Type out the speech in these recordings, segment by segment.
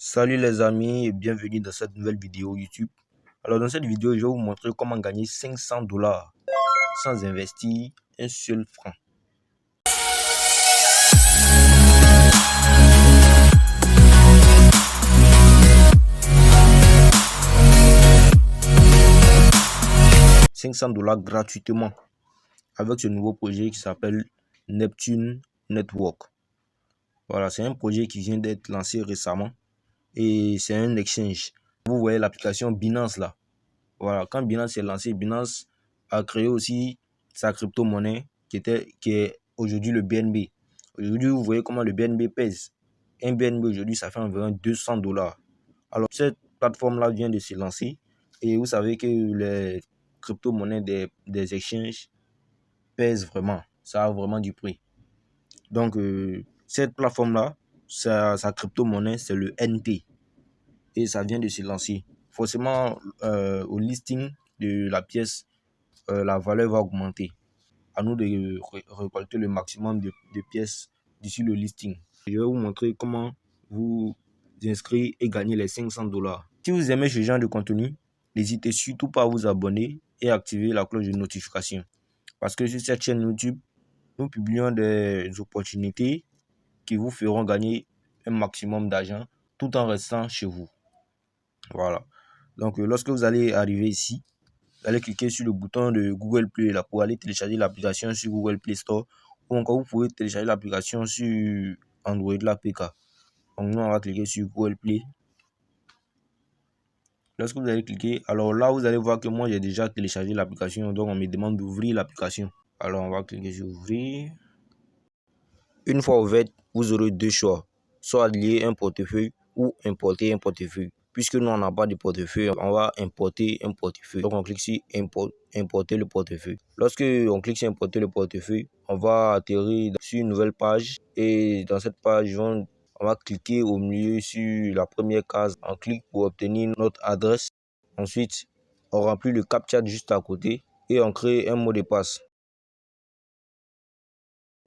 Salut les amis et bienvenue dans cette nouvelle vidéo YouTube. Alors dans cette vidéo, je vais vous montrer comment gagner 500 dollars sans investir un seul franc. $500 gratuitement avec ce nouveau projet qui s'appelle Neptune Network. Voilà, c'est un projet qui vient d'être lancé récemment et c'est un exchange. Vous voyez l'application Binance là. Voilà, quand Binance est lancé, Binance a créé aussi sa crypto-monnaie qui est aujourd'hui le BNB. Aujourd'hui, vous voyez comment le BNB pèse. Un BNB aujourd'hui, ça fait environ 200 dollars. Alors, cette plateforme-là vient de se lancer et vous savez que les crypto-monnaies des exchanges pèsent vraiment. Ça a vraiment du prix. Donc, cette plateforme-là, sa crypto-monnaie, c'est le NT. Et ça vient de se lancer. Forcément, au listing de la pièce, la valeur va augmenter. À nous de récolter le maximum de pièces d'ici le listing. Je vais vous montrer comment vous inscrire et gagner les 500 dollars. Si vous aimez ce genre de contenu, n'hésitez surtout pas à vous abonner et activer la cloche de notification. Parce que sur cette chaîne YouTube, nous publions des opportunités qui vous feront gagner un maximum d'argent tout en restant chez vous. Voilà. Donc, lorsque vous allez arriver ici, vous allez cliquer sur le bouton de Google Play là, pour aller télécharger l'application sur Google Play Store. Ou encore, vous pouvez télécharger l'application sur Android, l'APK. Donc, nous, on va cliquer sur Google Play. Lorsque vous allez cliquer, alors là, vous allez voir que moi, j'ai déjà téléchargé l'application. Donc, on me demande d'ouvrir l'application. Alors, on va cliquer sur Ouvrir. Une fois ouverte, vous aurez deux choix. Soit lier un portefeuille ou importer un portefeuille. Puisque nous, on n'a pas de portefeuille, on va importer un portefeuille. Donc, on clique sur importer le portefeuille. Lorsque on clique sur importer le portefeuille, on va atterrir sur une nouvelle page. Et dans cette page, on va cliquer au milieu sur la première case. On clique pour obtenir notre adresse. Ensuite, on remplit le CAPTCHA juste à côté et on crée un mot de passe.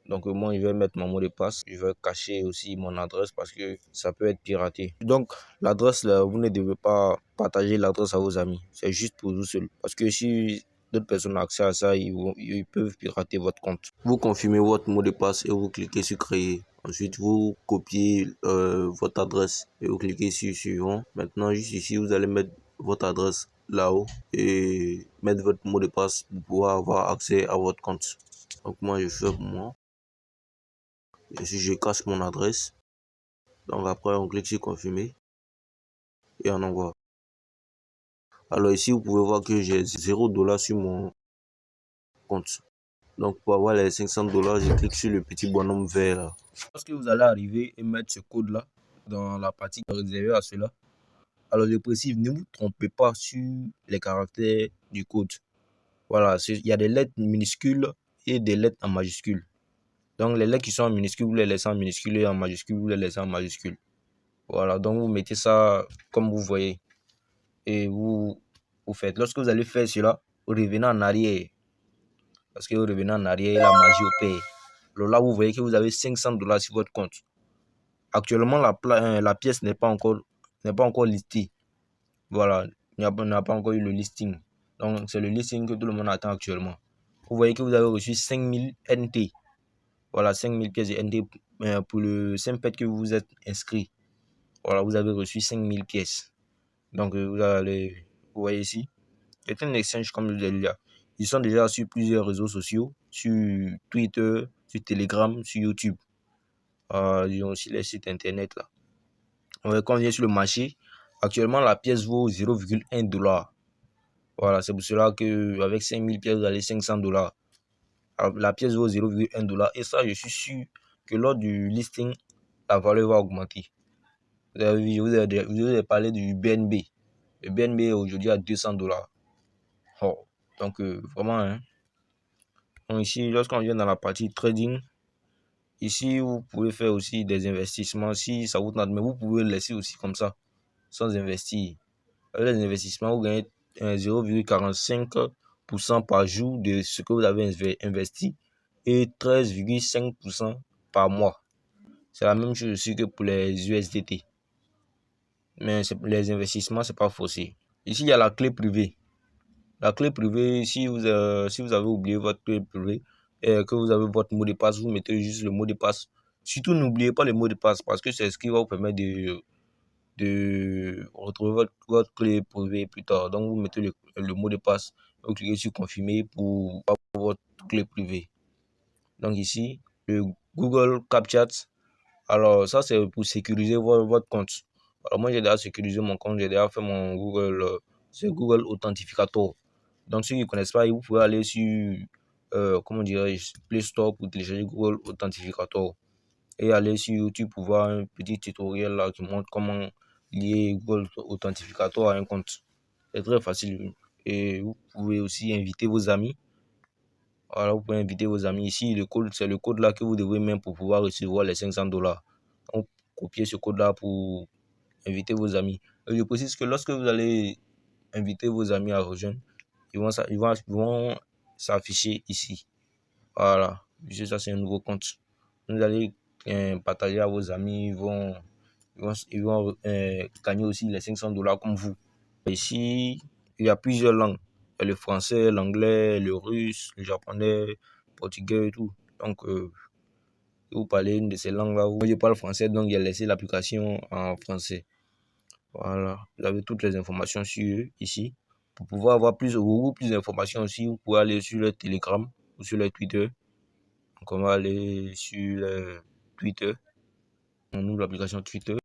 Donc moi, je vais mettre mon mot de passe. Je vais cacher aussi mon adresse parce que ça peut être piraté. Donc l'adresse, là, vous ne devez pas partager l'adresse à vos amis. C'est juste pour vous seul. Parce que si d'autres personnes ont accès à ça, ils peuvent pirater votre compte. Vous confirmez votre mot de passe et vous cliquez sur créer. Ensuite, vous copiez votre adresse et vous cliquez sur suivant. Maintenant, juste ici, vous allez mettre votre adresse là-haut et mettre votre mot de passe pour pouvoir avoir accès à votre compte. Donc moi, je fais pour moi. Et si je cache mon adresse, donc après on clique sur confirmer et on envoie. Alors ici vous pouvez voir que j'ai 0 $ sur mon compte. Donc pour avoir les 500 dollars, je clique sur le petit bonhomme vert là. Lorsque vous allez arriver et mettre ce code là dans la partie réservée à cela, alors je précise, ne vous trompez pas sur les caractères du code. Voilà, il y a des lettres minuscules et des lettres en majuscules. Donc les lettres qui sont en minuscules, vous les laissez en minuscules et en majuscules, vous les laissez en majuscules. Voilà, donc vous mettez ça comme vous voyez. Et vous faites. Lorsque vous allez faire cela, vous revenez en arrière. Parce que vous revenez en arrière, la magie opère. Alors là, vous voyez que vous avez 500 dollars sur votre compte. Actuellement, la pièce n'est pas encore listée. Voilà, il n'y a pas encore eu le listing. Donc, c'est le listing que tout le monde attend actuellement. Vous voyez que vous avez reçu 5000 NT. Voilà, 5000 pièces de NT pour le simple fait que vous vous êtes inscrit. Voilà, vous avez reçu 5000 pièces. Donc, vous voyez ici. C'est un exchange comme le Delia. Ils sont déjà sur plusieurs réseaux sociaux, sur Twitter, sur Telegram, sur YouTube. Ils ont aussi les sites internet là. Quand on vient sur le marché, actuellement la pièce vaut 0,1 $. Voilà, c'est pour cela qu'avec 5000 pièces, vous avez 500 dollars. La pièce vaut 0,1 $. Et ça, je suis sûr que lors du listing, la valeur va augmenter. Vous avez vu, je vous ai parlé du BNB. Le BNB est aujourd'hui à 200 dollars. Oh, donc, vraiment, hein. Donc ici, lorsqu'on vient dans la partie trading, ici, vous pouvez faire aussi des investissements si ça vous tente, mais vous pouvez laisser aussi comme ça, sans investir. Avec les investissements, vous gagnez 0,45% par jour de ce que vous avez investi et 13,5% par mois. C'est la même chose aussi que pour les USDT. mais les investissements, c'est pas forcé. Ici, il y a la clé privée. La clé privée, si vous avez oublié votre clé privée et que vous avez votre mot de passe, vous mettez juste le mot de passe. Surtout, n'oubliez pas le mot de passe parce que c'est ce qui va vous permettre de retrouver votre clé privée plus tard. Donc, vous mettez le mot de passe, vous cliquez sur confirmer pour avoir votre clé privée. Donc, ici, le Google CapTcha. Alors, ça, c'est pour sécuriser votre compte. Alors, moi, j'ai déjà sécurisé mon compte, j'ai déjà fait mon Google, c'est Google Authentificator. Donc, ceux qui ne connaissent pas, vous pouvez aller sur, comment dirais-je, Play Store pour télécharger Google Authentificator. Et aller sur YouTube pour voir un petit tutoriel là qui montre comment lier Google Authentificator à un compte. C'est très facile. Et vous pouvez aussi inviter vos amis. Voilà, vous pouvez inviter vos amis. Ici, le code, c'est le code là que vous devez mettre pour pouvoir recevoir les $500. Donc, copiez ce code là pour inviter vos amis. Et je précise que lorsque vous allez inviter vos amis à rejoindre, ils vont s'afficher ici. Voilà. Ça, c'est un nouveau compte. Vous allez partager à vos amis. Ils vont gagner aussi les $500 comme vous. Ici, il y a plusieurs langues. Il y a le français, l'anglais, le russe, le japonais, le portugais et tout. Donc, vous parlez une de ces langues-là. Moi, je parle français, donc j'ai laissé l'application en français. Voilà. Vous avez toutes les informations sur eux ici. Pour pouvoir avoir beaucoup plus d'informations aussi, vous pouvez aller sur le Telegram ou sur le Twitter. Donc, on va aller sur le Twitter. On ouvre l'application Twitter.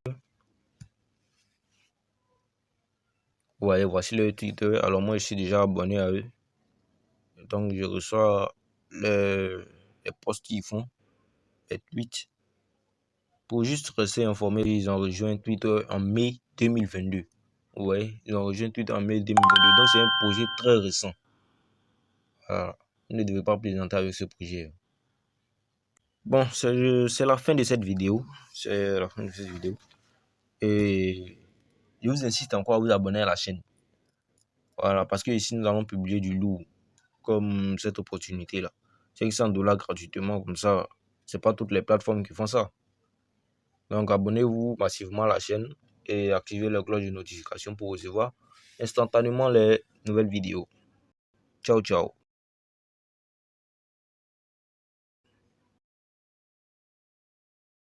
Ouais, voici le Twitter. Alors, moi, je suis déjà abonné à eux. Donc, je reçois les posts qu'ils font, les tweets. Pour juste rester informé, ils ont rejoint Twitter en mai 2022. Ouais, ils ont rejoint Twitter en mai 2022. Donc, c'est un projet très récent. Voilà. Vous ne devez pas plaisanter avec ce projet. Bon, c'est la fin de cette vidéo. C'est la fin de cette vidéo. Et je vous incite encore à vous abonner à la chaîne. Voilà, parce que ici, nous allons publier du lourd comme cette opportunité-là. C'est $100 gratuitement, comme ça, c'est pas toutes les plateformes qui font ça. Donc, abonnez-vous massivement à la chaîne et activez la cloche de notification pour recevoir instantanément les nouvelles vidéos. Ciao, ciao.